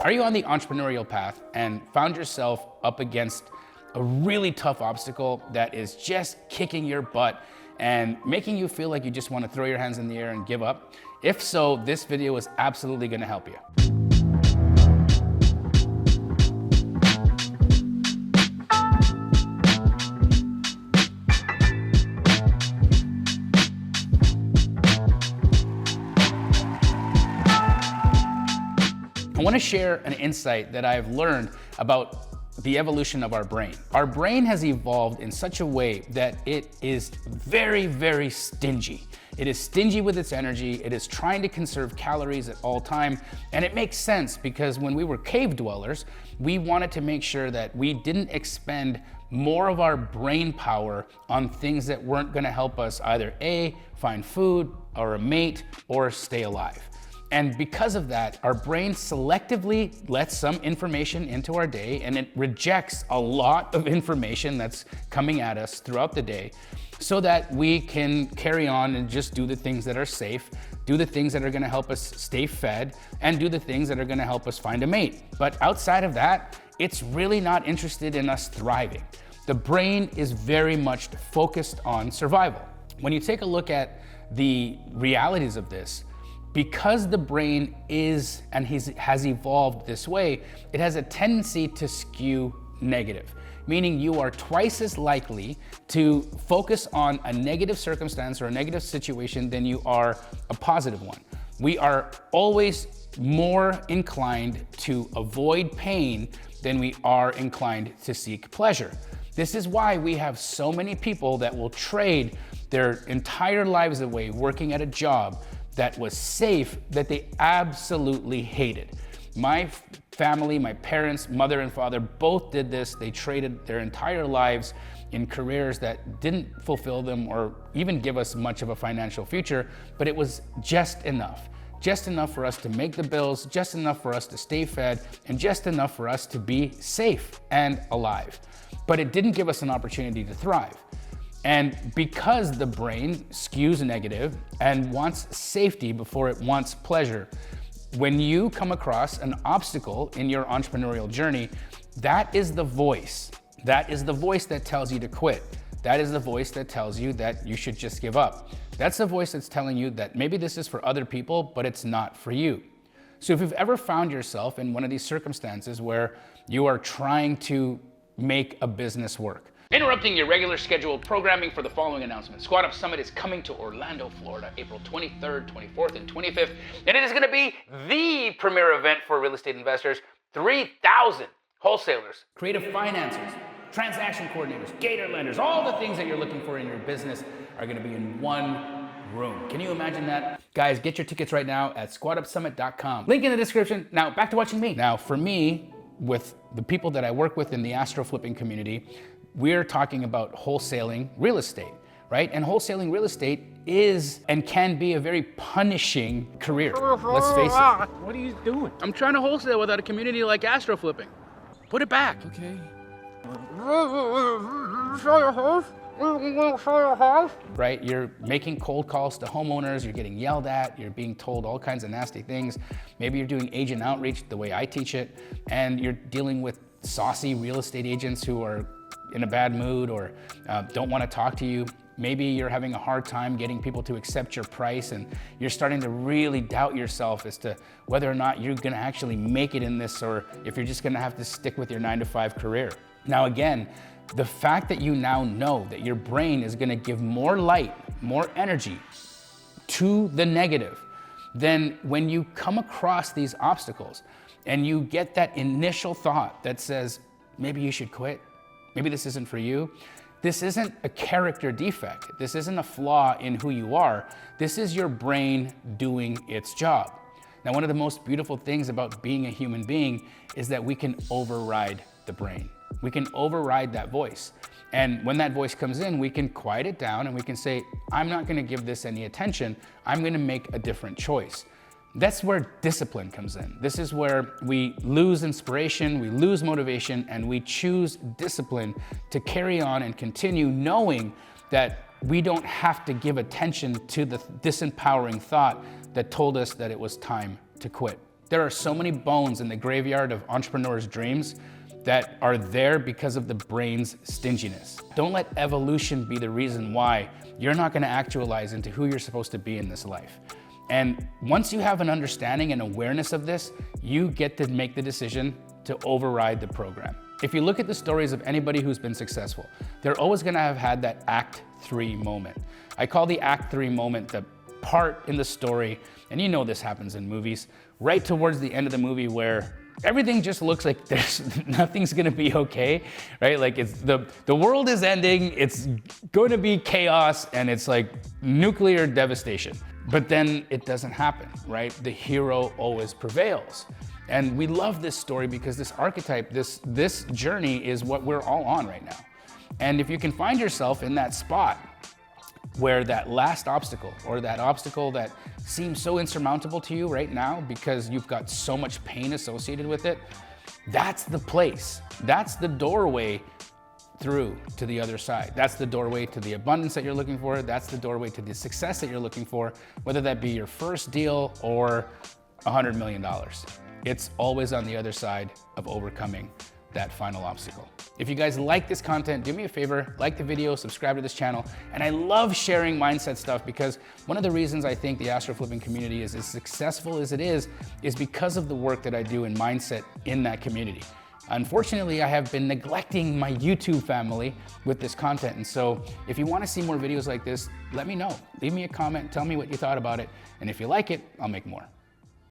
Are you on the entrepreneurial path and found yourself up against a really tough obstacle that is just kicking your butt and making you feel like you just want to throw your hands in the air and give up? If so, this video is absolutely going to help you. I want to share an insight that I've learned about the evolution of our brain. Our brain has evolved in such a way that it is very, very stingy. It is stingy with its energy. It is trying to conserve calories at all time. And it makes sense because when we were cave dwellers, we wanted to make sure that we didn't expend more of our brain power on things that weren't going to help us either A, find food or a mate, or stay alive. And because of that, our brain selectively lets some information into our day and it rejects a lot of information that's coming at us throughout the day so that we can carry on and just do the things that are safe, do the things that are gonna help us stay fed, and do the things that are gonna help us find a mate. But outside of that, it's really not interested in us thriving. The brain is very much focused on survival. When you take a look at the realities of this, because the brain is and has evolved this way, it has a tendency to skew negative, meaning you are twice as likely to focus on a negative circumstance or a negative situation than you are a positive one. We are always more inclined to avoid pain than we are inclined to seek pleasure. This is why we have so many people that will trade their entire lives away working at a job that was safe, that they absolutely hated. My family, my parents, mother and father both did this. They traded their entire lives in careers that didn't fulfill them or even give us much of a financial future, but it was just enough. Just enough for us to make the bills, just enough for us to stay fed, and just enough for us to be safe and alive. But it didn't give us an opportunity to thrive. And because the brain skews negative and wants safety before it wants pleasure, when you come across an obstacle in your entrepreneurial journey, that is the voice. That is the voice that tells you to quit. That is the voice that tells you that you should just give up. That's the voice that's telling you that maybe this is for other people, but it's not for you. So if you've ever found yourself in one of these circumstances where you are trying to make a business work, interrupting your regular scheduled programming for the following announcement. Squad Up Summit is coming to Orlando, Florida, April 23rd, 24th, and 25th. And it is gonna be the premier event for real estate investors. 3,000 wholesalers, creative financiers, transaction coordinators, gator lenders, all the things that you're looking for in your business are gonna be in one room. Can you imagine that? Guys, get your tickets right now at squadupsummit.com. Link in the description. Now, back to watching me. Now, for me, with the people that I work with in the astro flipping community, we're talking about wholesaling real estate, right? And wholesaling real estate is and can be a very punishing career. Let's face it. What are you doing? I'm trying to wholesale without a community like astro flipping. Put it back. Okay. Right? You're making cold calls to homeowners, you're getting yelled at, you're being told all kinds of nasty things. Maybe you're doing agent outreach the way I teach it, and you're dealing with saucy real estate agents who are in a bad mood or don't want to talk to you. Maybe you're having a hard time getting people to accept your price and you're starting to really doubt yourself as to whether or not you're going to actually make it in this or if you're just going to have to stick with your 9-to-5 career. Now again, the fact that you now know that your brain is going to give more light, more energy to the negative, then when you come across these obstacles and you get that initial thought that says, maybe you should quit, maybe this isn't for you. This isn't a character defect. This isn't a flaw in who you are. This is your brain doing its job. Now, one of the most beautiful things about being a human being is that we can override the brain. We can override that voice. And when that voice comes in, we can quiet it down and we can say, I'm not gonna give this any attention. I'm gonna make a different choice. That's where discipline comes in. This is where we lose inspiration, we lose motivation, and we choose discipline to carry on and continue knowing that we don't have to give attention to the disempowering thought that told us that it was time to quit. There are so many bones in the graveyard of entrepreneurs' dreams that are there because of the brain's stinginess. Don't let evolution be the reason why you're not gonna actualize into who you're supposed to be in this life. And once you have an understanding and awareness of this, you get to make the decision to override the program. If you look at the stories of anybody who's been successful, they're always gonna have had that Act 3 moment. I call the Act 3 moment the part in the story, and you know this happens in movies, right towards the end of the movie where everything just looks like nothing's gonna be okay, right? Like it's the world is ending, it's going to be chaos, and it's like nuclear devastation. But then it doesn't happen, right? The hero always prevails. And we love this story because this archetype, this journey is what we're all on right now. And if you can find yourself in that spot where that last obstacle, or that obstacle that seems so insurmountable to you right now because you've got so much pain associated with it, that's the place. That's the doorway through to the other side. That's the doorway to the abundance that you're looking for. That's the doorway to the success that you're looking for, whether that be your first deal or $100 million. It's always on the other side of overcoming that final obstacle. If you guys like this content, do me a favor, like the video, subscribe to this channel. And I love sharing mindset stuff because one of the reasons I think the Astro Flipping community is as successful as it is because of the work that I do in mindset in that community. Unfortunately, I have been neglecting my YouTube family with this content. And so if you want to see more videos like this, let me know. Leave me a comment, tell me what you thought about it. And if you like it, I'll make more.